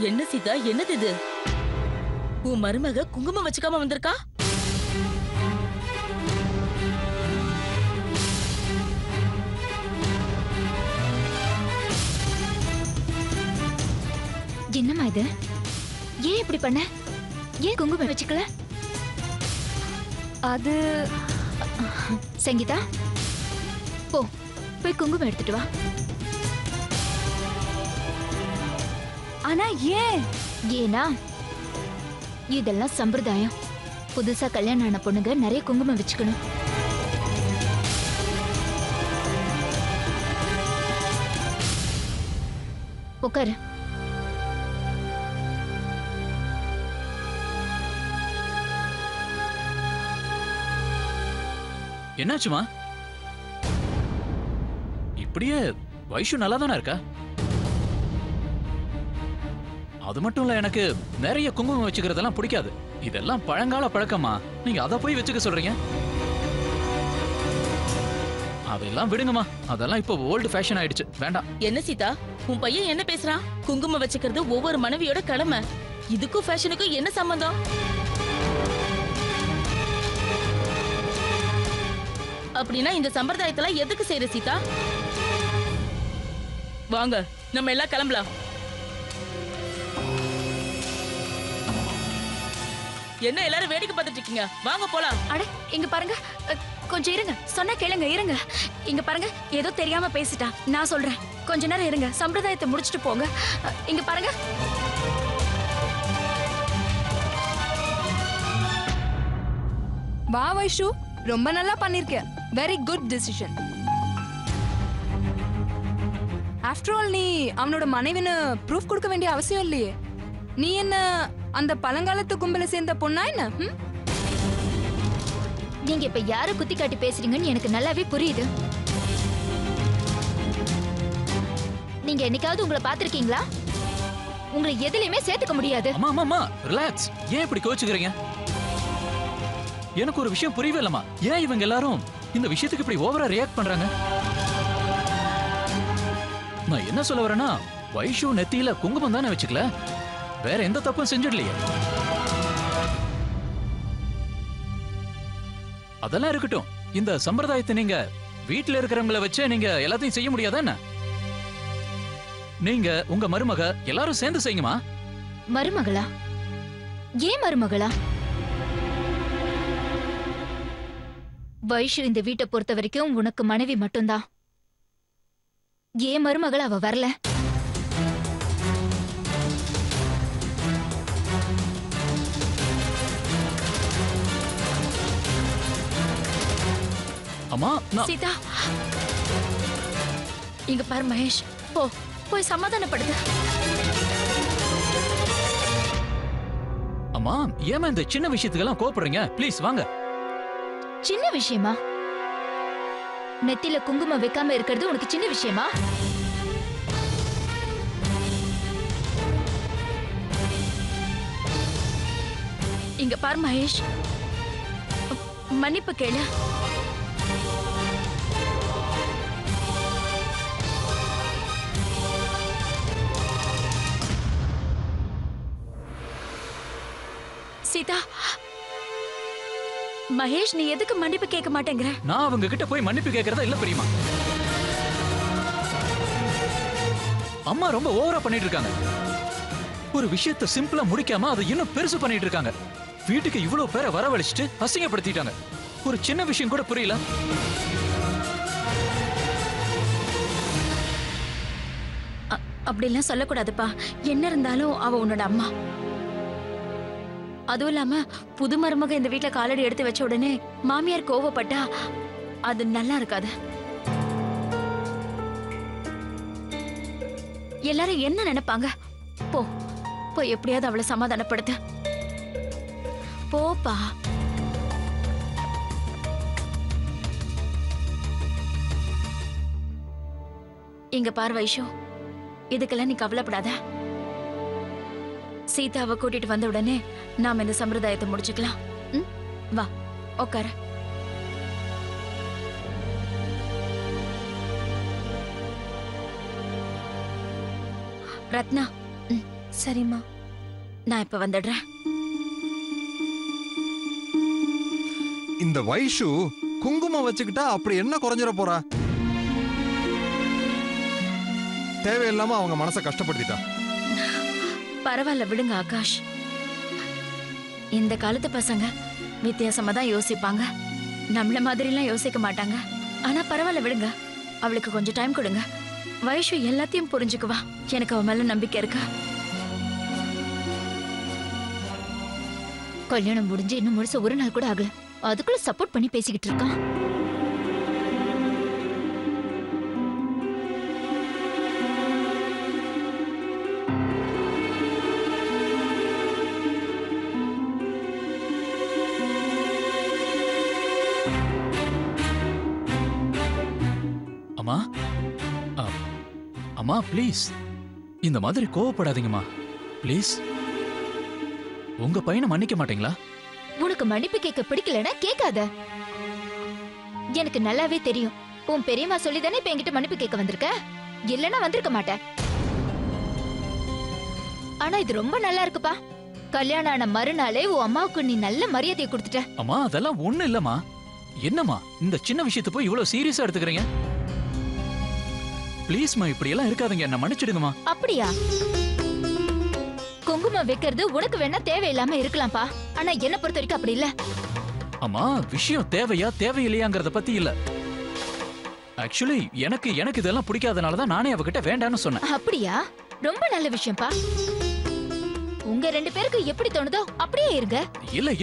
என்ன சீதா, என்னது இது? உன் மருமக குங்குமம் வச்சுக்காம வந்திருக்கா? என்னம்மா இது? ஏன் இப்படி பண்ண? ஏன் குங்குமம் வச்சுக்கல? அது சங்கீதா, போ போய் குங்குமம் எடுத்துட்டு வா. ஆனா ஏன்னா இதெல்லாம் சம்பிரதாயம். புதுசா கல்யாணம் ஆன பொண்ணுங்க நிறைய குங்குமம் வச்சுக்கணும். உட்காரு. என்னாச்சுமா? இப்படியே வைஷு நல்லா தானே இருக்கா? அது மட்டும் இல்ல, எனக்கு நிறைய குங்குமம் வச்சுக்கிறதெல்லாம் பிடிக்காது. இதெல்லாம் பழங்கால பழக்கமா? நீங்க அதை போய் வச்சுக்க சொல்றீங்க? அதெல்லாம் விடுங்கம்மா, அதெல்லாம் இப்போ ஓல்டு ஃபேஷன் ஆயிடுச்சு, வேண்டாம். என்ன சீதா, உன் பையன் என்ன பேசுறான்? குங்குமம் வச்சுக்கிறது ஒவ்வொரு மனைவியோட கடமை. இதுக்கும் ஃபேஷனுக்கும் என்ன சம்பந்தம்? அப்படின்னா இந்த சம்பிரதாயத்தெல்லாம் எதுக்கு செய்யற சீதா? வாங்க, நம்ம எல்லாம் கிளம்பலாம். என்ன எல்லாரும் வேடிக்கை பார்த்துட்டு இருக்கீங்க? வாங்க போலாம். அட இங்க பாருங்க, கொஞ்சம் இருங்க, சொன்னா கேளுங்க, இருங்க. இங்க பாருங்க, ஏதோ தெரியாம பேசிட்டா, நான் சொல்றேன். கொஞ்ச நேரம் இருங்க, சம்பிரதாயத்தை முடிச்சிட்டு போங்க. இங்க பாருங்க. வா வைஷு, ரொம்ப நல்லா பண்ணிருக்க. Very good decision. After all நீ அவனோட மனைவின்னு ப்ரூஃப் கொடுக்க வேண்டிய அவசியம் இல்லையே. நீ என்ன அந்த பழங்காலத்து கும்பல சேர்ந்த பொண்ணா என்ன? நீங்க இப்ப யார குத்தி காட்டி பேசுறீங்கன்னு எனக்கு நல்லாவே புரியுது. நீங்க என்னைக்காவது உங்களை பாத்திருக்கீங்களா? உங்களை எதுலயுமே சேர்த்துக்க முடியாது. அம்மா அம்மா அம்மா, ரிலாக்ஸ். ஏன் இப்படி கோச்சுக்கிறீங்க? எனக்கு ஒரு விஷயம் புரியவே இல்லம்மா. ஏன் இவங்க எல்லாரும் இந்த விஷயத்துக்கு இப்படி ஓவரா ரியாக்ட் பண்றாங்க? நான் என்ன சொல்ல வரேன்னா, வைஷு நெத்தியில குங்குமம் தானே வச்சுக்கல, வேற எந்த தப்பும் செஞ்சிடலையே. அதெல்லாம் இருக்கட்டும். இந்த சம்பிரதாயத்தை நீங்க வீட்டுல இருக்கிறவங்கள வச்சு நீங்க எல்லாத்தையும் செய்ய முடியாதா என்ன? நீங்க உங்க மருமக எல்லாரும் சேர்ந்து செய்யுங்கம்மா. மருமகளா? ஏன் மருமகளா? வைஷு இந்த வீட்டை பொறுத்த வரைக்கும் உனக்கு மனைவி மட்டும்தான். ஏன் மருமகள் அவ வரல. அம்மா, சீதா, இங்க பாரு மகேஷ், போ போய் சமாதானப்படுது. அம்மா, ஏமா இந்த சின்ன விஷயத்துக்கெல்லாம் கோபப்படுறீங்க? ப்ளீஸ் வாங்க. சின்ன விஷயமா? நெத்தில குங்குமம் வைக்காம இருக்கிறது உனக்கு சின்ன விஷயமா? இங்க பார் மகேஷ், மன்னிப்பு கேளு. சீதா, மகேஷ், நீ எதுக்கு மன்னிப்பு கேட்க மாட்டேங்கிற? நான் அவங்க கிட்ட போய் மன்னிப்பு கேட்கறதா இல்ல பெரியமா. அம்மா ரொம்ப ஓவரா பண்ணிட்டு இருக்காங்க. ஒரு விஷயத்தை சிம்பிளா முடிக்காம அதை இன்னும் பெருசு பண்ணிட்டு இருக்காங்க. வீட்டுக்கு இவ்வளவு பேரை வரவழைச்சிட்டு அசிங்கப்படுத்திட்டாங்க. ஒரு சின்ன விஷயம் கூட புரியல. அப்படிலாம் சொல்லக்கூடாதுப்பா. என்ன இருந்தாலும் அவ உன்னோட அம்மா. அதுவும் இல்லாம புது மருமக இந்த வீட்டுல காலடி எடுத்து வச்ச உடனே மாமியார் கோவப்பட்டா அது நல்லா இருக்காது. எல்லாரும் என்ன நினைப்பாங்க? போ போய் எப்படியாவது அவளை சமாதானப்படுத்து. போப்பா. இங்க பார் வைஷு, இதுக்கெல்லாம் நீ கவலைப்படாத. சீதாவை கூட்டிட்டு வந்த உடனே நாம இந்த சம்பிரதாயத்தை முடிச்சுக்கலாம். வா உட்கார. ரத்னா, சரிம்மா, நான் இப்ப வந்துடுறேன். இந்த வைஷு குங்குமம் வச்சுக்கிட்டா அப்படி என்ன குறைஞ்சிட போறா? தேவையில்லாம அவங்க மனசை கஷ்டப்படுத்திட்டா. பரவாயில்ல விடுங்க ஆகாஷ். இந்த காலத்து பசங்க வித்தியாசமா தான் யோசிப்பாங்க, நம்மள மாதிரிலாம் யோசிக்க மாட்டாங்க. ஆனா பரவாயில்ல விடுங்க, அவளுக்கு கொஞ்சம் டைம் கொடுங்க. வைஷு எல்லாத்தையும் புரிஞ்சுக்குவா. எனக்கு அவ மேல நம்பிக்கை இருக்கு. கல்யாணம் முடிஞ்சு இன்னும் முழுச ஒரு நாள் கூட ஆகல, அதுக்குள்ள சப்போர்ட் பண்ணி பேசிக்கிட்டு இருக்கான். அம்மா அம்மா ப்ளீஸ் இந்த மாதிரி கோவப்படாதீங்கம்மா ப்ளீஸ். உங்க பையனை மன்னிக்க மாட்டீங்களா? உனக்கு மன்னிப்பு கேட்க பிடிக்கலன்னா கேட்காத. எனக்கு நல்லாவே தெரியும், உன் பெரியம்மா சொல்லிதானே இப்ப என்கிட்ட மன்னிப்பு கேட்க வந்திருக்க. இல்லன்னா வந்திருக்க மாட்டேன். ஆனா இது ரொம்ப நல்லா இருக்குப்பா. கல்யாணம் ஆன மறுநாளே உன் அம்மாவுக்கு நீ நல்ல மரியாதையை கொடுத்துட்ட. அம்மா அதெல்லாம் ஒண்ணு இல்லம்மா. என்னம்மா இந்த சின்ன விஷயத்தை போய் இவ்வளவு சீரியஸா எடுத்துக்கிறீங்க? ப்ளீஸ்மா இப்படி எல்லாம் இருக்காதீங்க, என்ன மன்னிச்சிடுங்கம்மா. அப்படியா? குங்குமம் வைக்கிறது உனக்கு வேணா தேவையில்லாம இருக்கலாம்ப்பா, ஆனா என்ன பொறுத்த வரைக்கும் அப்படி இல்ல. அம்மா விஷயம் தேவையா தேவையில்லையாங்கறத பத்தி இல்ல. ஆக்சுவலி எனக்கு இதெல்லாம் பிடிக்காதனால தான் நானே அவகிட்ட வேண்டான்னு சொன்னேன். அப்படியா? ரொம்ப நல்ல விஷயம்ப்பா. உங்க ரெண்டு பேருக்கு எப்படி தோணுதோ அப்படியே இருங்க.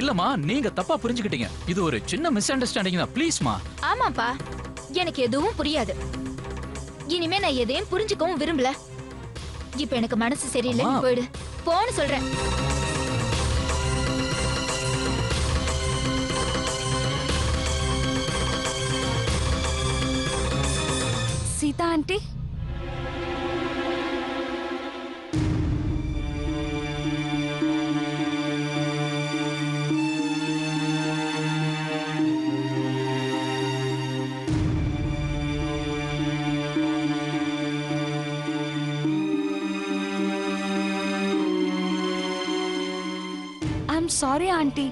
இல்லம்மா, நீங்க தப்பா புரிஞ்சுக்கிட்டீங்க. இது ஒரு சின்ன மிஸ் அண்டர்ஸ்டாண்டிங் தான். ப்ளீஸ்மா. ஆமாப்பா, எனக்கு எதுவும் புரியாது. இனிமே நான் எதையும் புரிஞ்சுக்கவும் விரும்பல. இப்ப எனக்கு மனசு சரியில்லை, நீ போயிடு. போன்னு சொல்றேன். சீதா ஆண்டி, சாரி ஆண்டி,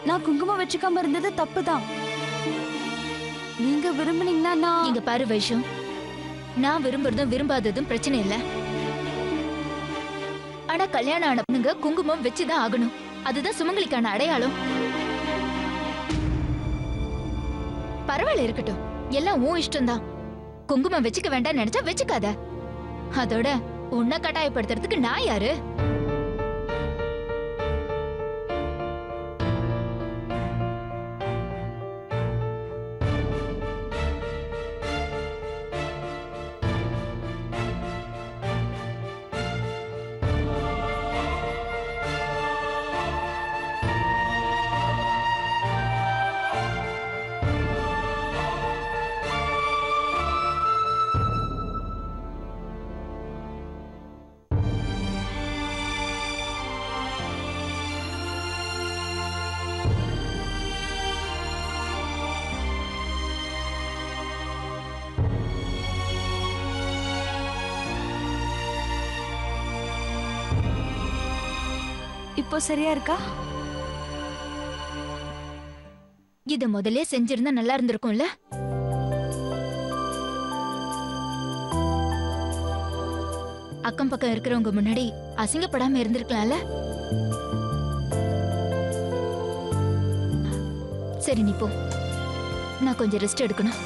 நான் குங்குமம் வச்சுக்காம இருந்தது தப்புதான். நீங்க விரும்புனீங்கன்னா நான் இங்க பாரு வைஷு, நான் விரும்புறதும் விரும்பாததும் பிரச்சனை இல்ல. ஆனா கல்யாணம் ஆன பொண்ணுங்க குங்குமம் வச்சுதான் ஆகணும். அதுதான் சுமங்கலிக்கான அடையாளம். பரவாயில்ல இருக்கட்டும், எல்லாம் உன் இஷ்டம்தான். குங்குமம் வச்சுக்க வேண்டாம் நினைச்சா வச்சுக்காத. அதோட உன்னை கட்டாயப்படுத்துறதுக்கு நான் யாரு? இப்போ சரியா இருக்கா? இத முதல்ல செஞ்சிருந்தா நல்லா இருந்திருக்கும்ல. அக்கம் பக்கம் இருக்கிறவங்க முன்னாடி அசிங்கப்படாம இருந்திருக்கலாம்ல. சரி நீ போ, நான் கொஞ்சம் ரெஸ்ட் எடுக்கணும்.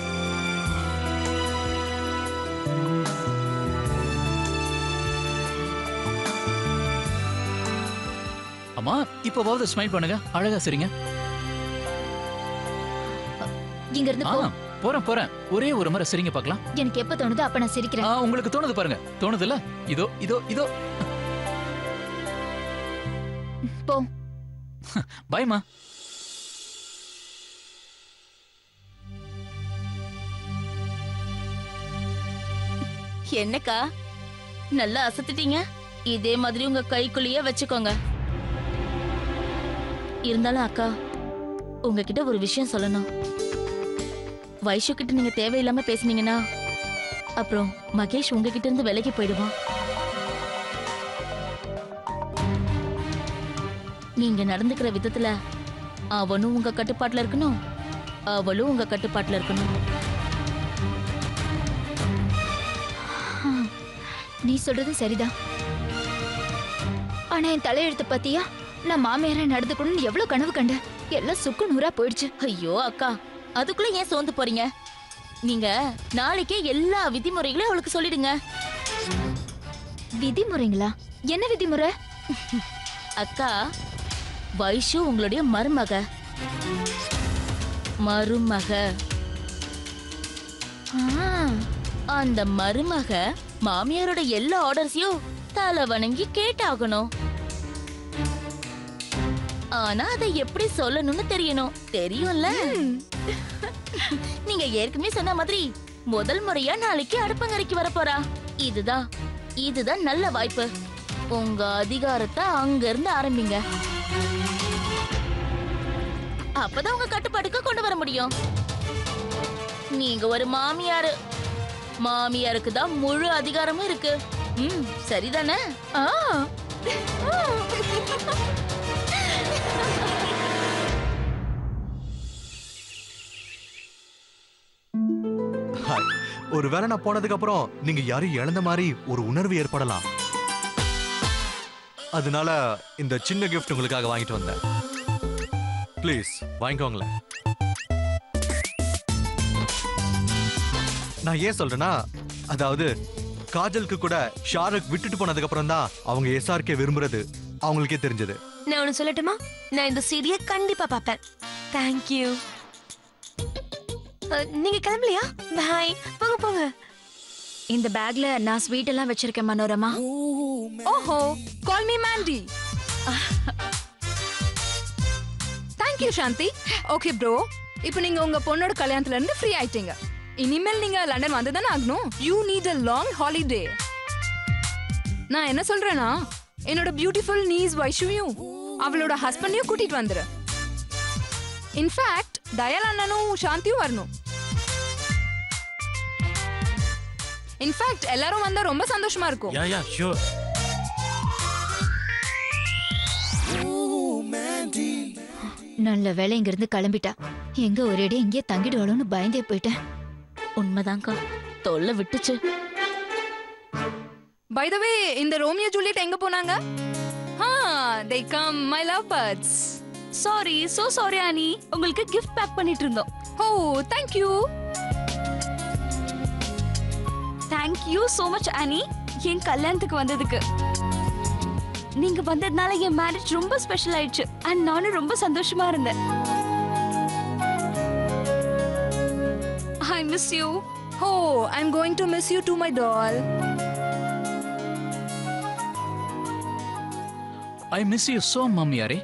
அம்மா இப்போவாவது ஸ்மைல் பண்ணுங்க, அழகா சரிங்க. இங்க இருந்து போ. போறேன். ஒரே ஒரு முறை சரிங்க பார்க்கலாம். எனக்கு எப்ப தோணுதோ அப்ப நான் சிரிக்கிறேன். உங்களுக்கு தோணுது பாருங்க. தோணுதுல? இதோ போ. பாய்மா. என்னக்கா நல்லா அசத்திட்டீங்க. இதே மாதிரி உங்க கைக்குள்ளேயே வச்சுக்கோங்க. இருந்தாலும் அக்கா, உங்ககிட்ட ஒரு விஷயம் சொல்லணும். வைஷு கிட்ட நீங்க தேவையில்லாம பேசுனீங்கன்னா அப்புறம் மகேஷ் உங்ககிட்ட இருந்து விலகி போயிடுவான். நீங்க நடந்துக்கிற விதத்துல அவனும் உங்க கட்டுப்பாட்டுல இருக்கணும், அவளும் உங்க கட்டுப்பாட்டுல இருக்கணும். நீ சொல்றது சரிதான். ஆனா என் தலையெழுத்து பத்தியா? நான் மாமியாரா நடந்துக்கணும்னு எவ்வளவு கனவு கண்டேன். எல்லாம் சுக்கு நூறா போயிடுச்சு. ஐயோ அக்கா, அதுக்குள்ள ஏன் சோர்ந்து போறீங்க? நீங்க நாளைக்கே எல்லா விதிமுறைகளையும் அவளுக்கு சொல்லிடுங்க. விதிமுறைங்களா? என்ன விதிமுறை? அக்கா, வைஷு உங்களுடைய மருமக. ஆ, அந்த மருமக மாமியாரோட எல்லா ஆர்டர்ஸையும் தலை வணங்கி கேட்டாகணும். ஆனா அதை எப்படி சொல்லணும்னு தெரியணும். தெரியும்ல? நீங்க ஏற்கனவே சொன்ன மாதிரி முதல் முறையா நாளைக்கு அடுப்பங்கரைக்கு வர போறா. இதுதான் நல்ல வாய்ப்பு. உங்க அதிகாரத்தை அங்க இருந்து ஆரம்பிங்க. அப்பதான் உங்க கட்டுப்பாட்டுக்கு கொண்டு வர முடியும். நீங்க ஒரு மாமியாருக்கு தான் முழு அதிகாரமும் இருக்கு. சரிதானே? ஒருவேளை நான் போனதுக்கு அப்புறம் நீங்க யாரும் இழந்த மாதிரி ஒரு உணர்வு ஏற்படலாம். அதனால இந்த சின்ன கிஃப்ட் உங்களுக்காக வாங்கிட்டு வந்தேன். ப்ளீஸ் வாங்கிக்கோங்களேன். நான் ஏன் சொல்றேன்னா, அதாவது காஜலுக்கு கூட ஷாருக் விட்டுட்டு போனதுக்கு அப்புறம் தான் அவங்க SRK விரும்புறது அவங்களுக்கே தெரிஞ்சது. நான் ஒன்னு சொல்லட்டுமா? நான் இந்த சீரிய கண்டிப்பா பாப்பேன். தேங்க்யூ. நீங்க கிளம்பலையா? பாய். போங்க போங்க. இந்த பேக்ல நான் ஸ்வீட் எல்லாம் வச்சிருக்கேன் மனோரமா. ஓஹோ, call me Mandy. Thank you Shanthi. Okay bro, இப்போ நீங்க உங்க பொண்ணோட கல்யாணத்துல இருந்து ஃப்ரீ ஆயிட்டீங்க. இனிமேல் நீங்க லண்டன் வந்து தானே ஆகணும். You need a long holiday. நான் என்ன சொல்றேன்னா, என்னோட பியூட்டிஃபுல் நீஸ் வைஷுவையும் அவளோட ஹஸ்பண்டையும் கூட்டிட்டு வந்துரு. இன்ஃபேக்ட் தயால் அண்ணனும் சாந்தியும் வரணும். இன்ஃபேக்ட் எல்லாரும் வந்தா ரொம்ப சந்தோஷமா இருக்கும். Yeah sure. நல்ல வேலை இங்க இருந்து கிளம்பிட்டா. எங்க ஒரேடி இங்கே தங்கிடுவாளோன்னு பயந்தே போயிட்டேன். உண்மைதான்க்கா, தொல்லை விட்டுச்சு. பை த வே, இந்த ரோமியோ ஜூலியட் எங்க போனாங்க? they come my love birds. Sorry, so sorry Annie. உங்களுக்கு கிஃப்ட் பேக் பண்ணிட்டு இருந்தோம். Oh, thank you. Thank you so much Annie, என் கல்யாணத்துக்கு வந்ததுக்கு. நீங்க வந்ததுனால என் மேரேஜ் ரொம்ப ஸ்பெஷல் ஆயிடுச்சு. அண்ட் நானும் ரொம்ப சந்தோஷமா இருந்தேன். I miss you. Oh, I'm going to miss you too, my doll. I miss you so, மாமியாரே.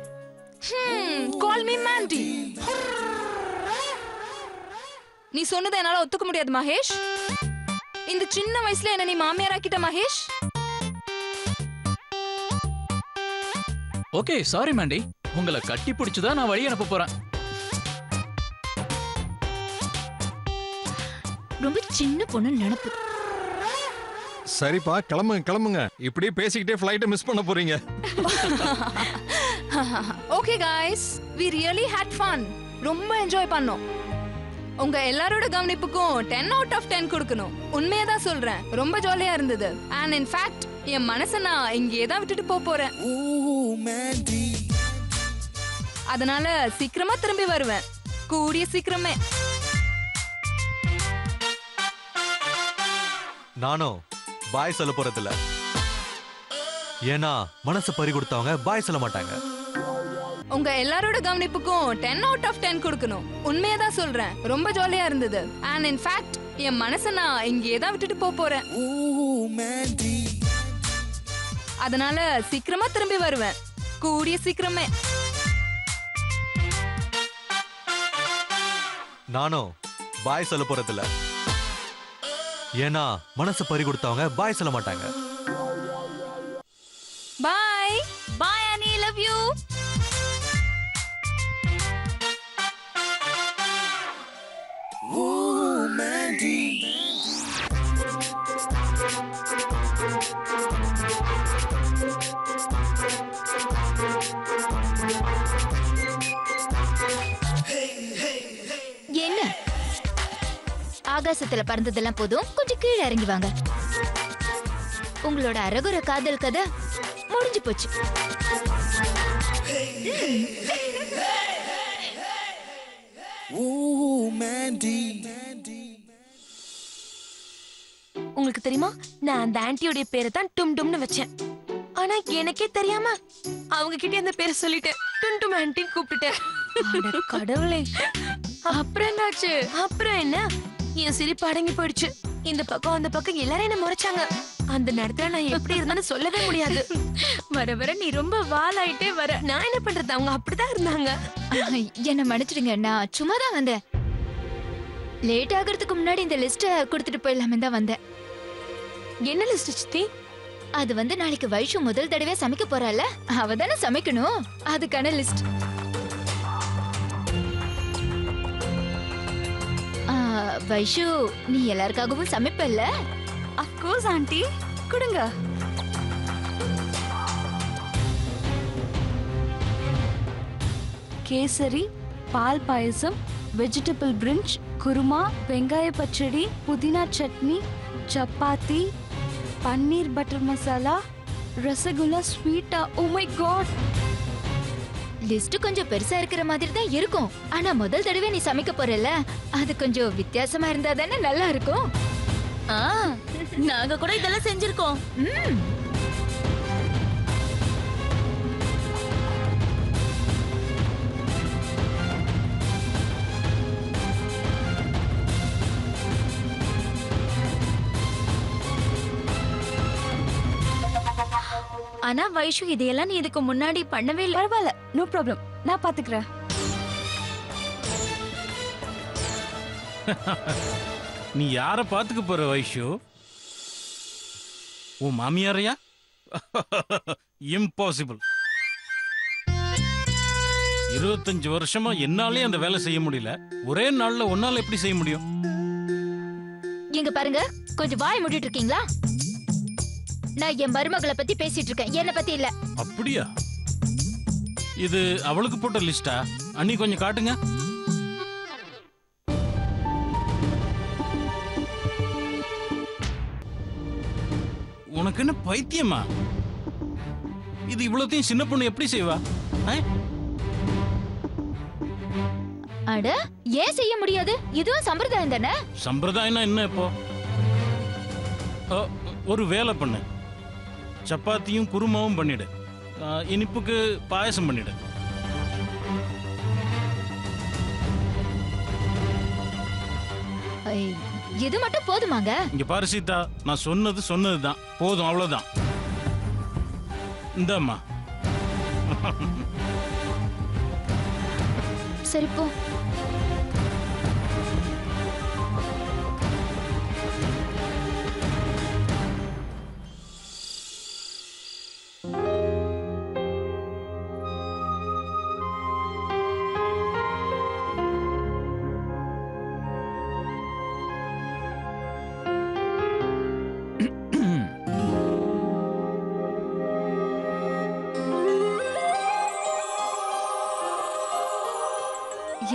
Call me Mandy. நீ சொன்னதை என்னால ஒத்துக்க முடியாது மகேஷ். இந்த சின்ன வயசுல என்ன நீ மாமியாராக்கிட்ட மகேஷ். Okay, sorry Mandy. உங்களை கட்டி பிடிச்சுதான் நான் வழி அனுப்ப போறேன். ரொம்ப சின்ன பொண்ணு நினைப்பு. சரிப்பா, கிளம்புங்க. இப்படியே பேசிக்கிட்டே ஃப்ளைட்டை மிஸ் பண்ண போறீங்க. Okay guys, we really had fun. ரொம்ப என்ஜாய் பண்ணோம். உங்க எல்லாரோட கவனிப்புக்கும் 10 out of 10 கொடுக்கணும். உண்மையா தான் சொல்றேன், ரொம்ப ஜாலியா இருந்தது. And in fact, என் மனசை நான் இங்கேயே தான் விட்டுட்டு போறேன். அதனால சீக்கிரமா திரும்பி வருவேன், கூடிய சீக்கிரமே. நானும் பாய் சொல்ல போறதில்ல. ஏன்னா மனசு பறி கொடுத்தவங்க பாய் சொல்ல மாட்டாங்க. உங்க எல்லாரோட கவனிப்புக்கும் 10 out of 10 கொடுக்கணும். உண்மையா தான் சொல்றேன், ரொம்ப ஜாலியா இருந்தது. And in fact, என் மனசை நான் இங்கேயே தான் விட்டுட்டு போறேன். அதனால சீக்கிரமா திரும்பி வருவேன், கூடிய சீக்கிரமே. நானும் பாய் சொல்ல போறதில்ல. ஏன்னா மனசு பறி கொடுத்தவங்க பாய் சொல்ல மாட்டாங்க. பாய். Bye Annie, love you. ஆகாசத்துல பறந்ததெல்லாம் போதும், கொஞ்சம் கீழே இறங்கி வாங்க. உங்களோட அரகுர காதல் கதை முடிஞ்சு போச்சு. உங்களுக்கு தெரியுமா, நான் அந்த ஆன்ட்டியோட பேரை தான் டும் டும்னு வச்சேன். ஆனா எனக்கே தெரியாம அவங்க கிட்ட அந்த பேரை சொல்லிட்டேன். டும் டும் ஆன்ட்டி கூப்பிட்டுட்டேன். அட கடவுளே. அப்புறம் என்னாச்சு? அப்புறம் என்ன, என் சிரிப்பு அடங்கி போயிடுச்சு. இந்த பக்கம் அந்த பக்கம் எல்லாரும் என்ன முறைச்சாங்க. அந்த நேரத்துல நான் எப்படி இருந்தாலும் சொல்லவே முடியாது. வர வர நீ ரொம்ப வாலாயிட்டே வர. நான் என்ன பண்றது, அவங்க அப்படிதான் இருந்தாங்க. என்ன மன்னிச்சிடுங்க, நான் சும்மா தான் வந்தேன். லேட் ஆகிறதுக்கு முன்னாடி இந்த லிஸ்ட கொடுத்துட்டு போயிடலாமே தான் வந்தேன். என்ன லிஸ்ட் சித்தி? அது வந்து நாளைக்கு வைஷு முதல் தடவை சமைக்க போறால, அவ தானே சமைக்கணும், அதுக்கான லிஸ்ட். வைஷு, நீ எல்லாருக்காகவும் சமைப்பல்ல? ஆஃப் கோர்ஸ் ஆன்ட்டி, கொடுங்க. கேசரி, பால் பாயசம், வெஜிடபிள் பிரிஞ்ச், குருமா, வெங்காய பச்சடி, புதினா சட்னி, சப்பாத்தி, பன்னீர் பட்டர் மசாலா, ரசகுல்லா ஸ்வீட்டா. ஓ மை காட், லிஸ்ட் கொஞ்சம் பெருசா இருக்கிற மாதிரி தான் இருக்கும். ஆனா முதல் தடவை நீ சமைக்க போறல, அது கொஞ்சம் வித்தியாசமா இருந்தா தானே நல்லா இருக்கும். ஆ, நாங்க கூட இதெல்லாம் செஞ்சிருக்கோம். ம். ஆனா வைஷு, இதையெல்லாம் நீ இதுக்கு முன்னாடி பண்ணவே இல்லை. பரவாயில்ல, நோ ப்ராப்ளம், நான் பாத்துக்கிறேன். நீ யார பாத்துக்க போற வைஷு? உன் மாமியாரையா? இம்பாசிபிள். 25 வருஷமா என்னாலே அந்த வேலை செய்ய முடியல. ஒரே நாள்ல உன்னால எப்படி செய்ய முடியும்? இங்க பாருங்க, கொஞ்சம் வாய் மூடிட்டு இருக்கீங்களா? நான் என் மருமகளை பத்தி பேசிட்டு இருக்கேன், என்ன பத்தி இல்ல. அப்படியா? இது அவளுக்கு போட்ட லிஸ்டா? அண்ணி கொஞ்சம் காட்டுங்க. உனக்கு என்ன பைத்தியமா? இது இவ்வளவுத்தையும் சின்ன பொண்ணு எப்படி செய்வா? அட, ஏன் செய்ய முடியாது? இதுவும் சம்பிரதாயம் தானே. சம்பிரதாயம்னா என்ன இப்போ? ஒரு வேலை பண்ணு, சப்பாத்தியும் குருமாவும் பண்ணிடு, இனிப்புக்கு பாயசம் பண்ணிடு. இது மட்டும் போதுமாங்க? இங்க பாரு சீதா, நான் சொன்னதுதான் போதும், அவ்வளவுதான். இந்தாம்மா. சரி போ.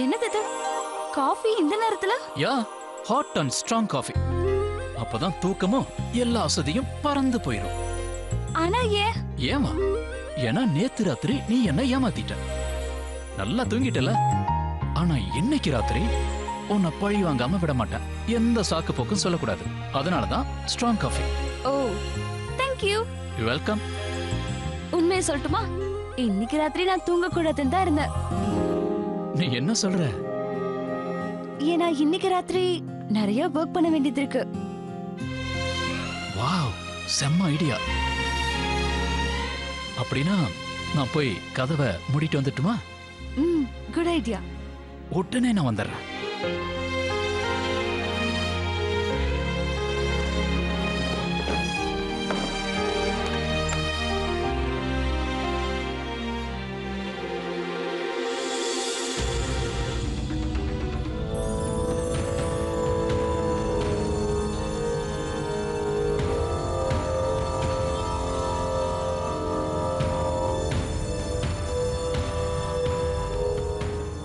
என்னது இது? காஃபி இந்த நேரத்துல? யா, ஹாட் அண்ட் ஸ்ட்ராங் காஃபி. அப்பதான் தூக்கமும் எல்லா அசதியும் பறந்து போயிடும். ஆனா ஏன்? ஏமா? ஏன்னா நேத்து ராத்திரி நீ என்ன ஏமாத்திட்ட. நல்லா தூங்கிட்டல. ஆனா இன்னைக்கு ராத்திரி உன்னை பழி வாங்காம விட மாட்டேன். எந்த சாக்கு போக்கும் சொல்லக்கூடாது. அதனாலதான் ஸ்ட்ராங் காஃபி. ஓ, தேங்க் யூ. You welcome. உண்மையை சொல்லட்டுமா, இன்னைக்கு ராத்திரி நான் தூங்க கூடாதுன்னு தான் இருந்தேன். நீ என்ன சொல்ற? ஏன்னா இன்னைக்கு ராத்திரி நிறைய ஒர்க் பண்ண வேண்டியது இருக்கு. வாவ், செம்ம ஐடியா. அப்படின்னா நான் போய் கதவை மூடிட்டு வந்துட்டுமா? Good idea. உடனே நான் வந்துடுறேன்.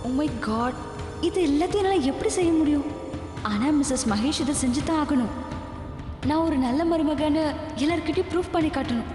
Oh my God, இது எல்லாத்தையும் என்னால எப்படி செய்ய முடியும்? ஆனா மிஸ்ஸஸ் மகேஷ் இதை செஞ்சு தான் ஆகணும். நான் ஒரு நல்ல மருமகன்னு எல்லார்கிட்டயும் ப்ரூஃப் பண்ணி காட்டணும்.